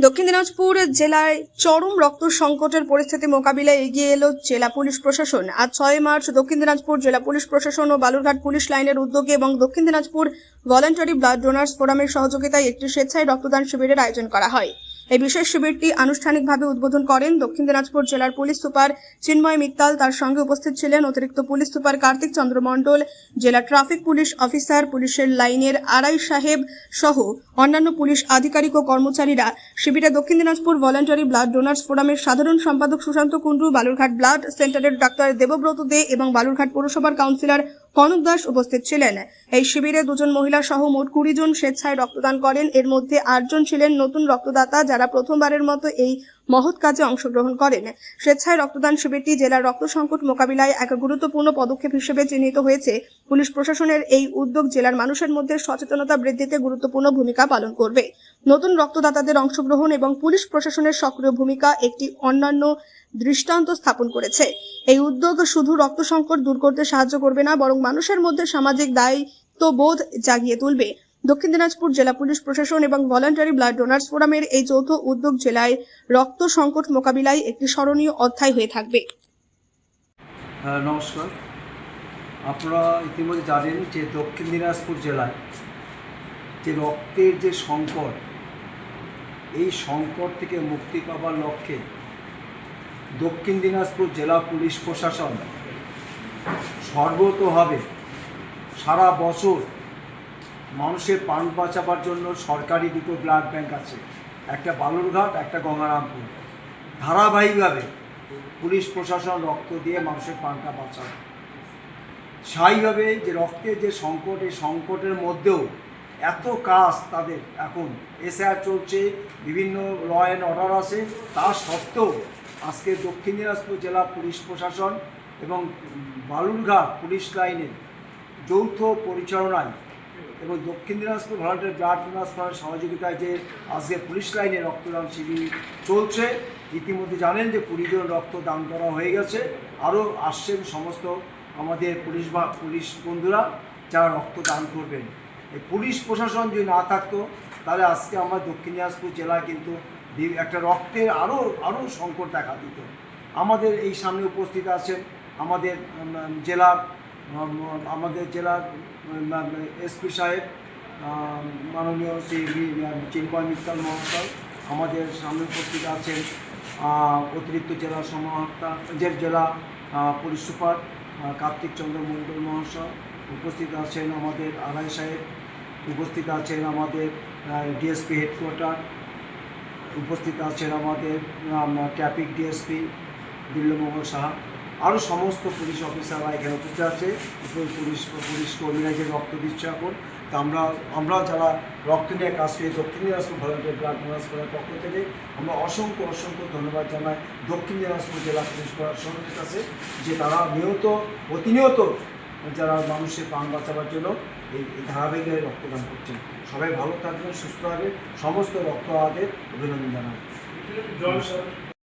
দক্ষিণ দিনাজপুর জেলায় চরম রক্ত সংকটের পরিস্থিতি মোকাবিলায় এগিয়ে এলো জেলা পুলিশ প্রশাসন। আজ 6 মার্চ দক্ষিণ দিনাজপুর জেলা পুলিশ প্রশাসন ও বালুরঘাট পুলিশ লাইনের উদ্যোগে এবং দক্ষিণ দিনাজপুর ভলান্টারি ব্লাড ডোনার্স ফোরামের সহযোগিতায় একটি স্বেচ্ছায় রক্তদান শিবিরের আয়োজন করা হয়। এই বিশেষ শিবিরটি আনুষ্ঠানিকভাবে উদ্বোধন করেন দক্ষিণ দিনাজপুর জেলার পুলিশ সুপার চিন্ময় মিত্তাল। তার সঙ্গে উপস্থিত ছিলেন অতিরিক্ত পুলিশ সুপার কার্তিক চন্দ্র মণ্ডল, জেলা ট্রাফিক পুলিশ অফিসার, পুলিশের লাইনের আরআই সাহেব সহ অন্যান্য পুলিশ আধিকারিক ও কর্মচারীরা। শিবিরে দক্ষিণ দিনাজপুর ভলান্টারি ব্লাড ডোনার্স ফোরামের সাধারণ সম্পাদক সুশান্ত কুণ্ডু, বালুরঘাট ব্লাড সেন্টারের ডাক্তার দেবব্রত দে এবং বালুরঘাট পৌরসভার কাউন্সিলর কনক দাস উপস্থিত ছিলেন। এই শিবিরে 2 জন মহিলা সহ মোট 20 জন স্বেচ্ছায় রক্তদান করেন। এর মধ্যে 8 জন ছিলেন নতুন রক্তদাতা, যারা প্রথমবারের মতো এই মহৎ কাজে অংশগ্রহণ করেন। স্বেচ্ছায় রক্তদান শিবিরটি জেলার রক্ত সংকট মোকাবিলায় এক গুরুত্বপূর্ণ পদক্ষেপ হিসেবে চিহ্নিত হয়েছে। পুলিশ প্রশাসনের এই উদ্যোগ জেলার মানুষের মধ্যে সচেতনতা বৃদ্ধিতে গুরুত্বপূর্ণ ভূমিকা পালন করবে। নতুন রক্তদাতাদের অংশগ্রহণ এবং পুলিশ প্রশাসনের সক্রিয় ভূমিকা একটি অন্যান্য দৃষ্টান্ত স্থাপন করেছে। এই উদ্যোগ শুধু রক্ত সংকট দূর করতে সাহায্য করবে না, বরং মানুষের মধ্যে সামাজিক দায়িত্ববোধ জাগিয়ে তুলবে। দক্ষিণ দিনাজপুর জেলা পুলিশ প্রশাসন এবং ভলান্টারি ব্লাড ডোনার্স ফোরামের এই যৌথ উদ্যোগ জেলায় রক্ত সংকট মোকাবিলায় একটি স্মরণীয় অধ্যায় হয়ে থাকবে। নমস্কার। আপনারা ইতিমধ্যে জানেন যে দক্ষিণ দিনাজপুর জেলায় যে রক্তের যে সংকট, এই সংকট থেকে মুক্তি পাওয়ার লক্ষ্যে দক্ষিণ দিনাজপুর জেলা পুলিশ প্রশাসন সর্বতোভাবে সারা বছর মানুষের প্রাণ বাঁচাবার জন্য সরকারি 2টো ব্লাড ব্যাংক আছে, একটা বালুরঘাট, একটা গঙ্গারামপুর। ধারাবাহিকভাবে পুলিশ প্রশাসন রক্ত দিয়ে মানুষের প্রাণটা বাঁচায়। স্থায়ীভাবে যে রক্তের যে সংকট, এই সংকটের মধ্যেও এত কাজ তাদের, এখন এসআর চলছে, বিভিন্ন ল অ্যান্ড অর্ডার আছে, তা সত্ত্বেও আজকে দক্ষিণ দিনাজপুর জেলা পুলিশ প্রশাসন এবং বালুরঘাট পুলিশ লাইনের যৌথ পরিচালনায় এবং দক্ষিণ দিনাজপুর ভলান্টারি ব্লাড ডোনার্স ফোরামের সহযোগিতায় যে আজকে পুলিশ লাইনে রক্তদান শিবির চলছে। ইতিমধ্যে জানেন যে 20 জন রক্ত দান করা হয়ে গেছে, আরও আসছেন সমস্ত আমাদের পুলিশ বন্ধুরা যারা রক্ত দান করবেন। এই পুলিশ প্রশাসন যদি না থাকতো তাহলে আজকে আমার দক্ষিণ দিনাজপুর জেলায় কিন্তু একটা রক্তের আরও সংকট দেখা দিত। আমাদের এই সামনে উপস্থিত আছেন আমাদের জেলার এসপি সাহেব, মাননীয় শ্রী চিন্ময় মিত্তাল মহাশয়। আমাদের সামনে উপস্থিত আছেন অতিরিক্ত জেলা জেলা পুলিশ সুপার কার্তিক চন্দ্র মণ্ডল মহাশয়। উপস্থিত আছেন আমাদের আরআই সাহেব, উপস্থিত আছেন আমাদের ডিএসপি হেডকোয়ার্টার, উপস্থিত আছেন আমাদের ট্রাফিক ডিএসপি দিল্লমোহন সাহা, আরও সমস্ত পুলিশ অফিসাররা এখানে উপস্থিত আছে। পুলিশ কর্মীরা যে রক্ত দিচ্ছে এখন, তা আমরা যারা রক্ত নিয়ে কাজ করি দক্ষিণ দিনাজপুর ভলান্টারি ব্লাড ডোনার্স ফোরামের পক্ষ থেকে আমরা অসংখ্য ধন্যবাদ জানাই দক্ষিণ দিনাজপুর জেলা পুলিশ প্রশাসনের কাছে, যে তারা প্রতিনিয়ত যারা মানুষের প্রাণ বাঁচাবার জন্য এই ধারাবাহিকভাবে রক্তদান করছেন। সবাই ভালো থাকবেন, সুস্থ থাকবেন, সমস্ত রক্তদাতাদের অভিনন্দন জানাই।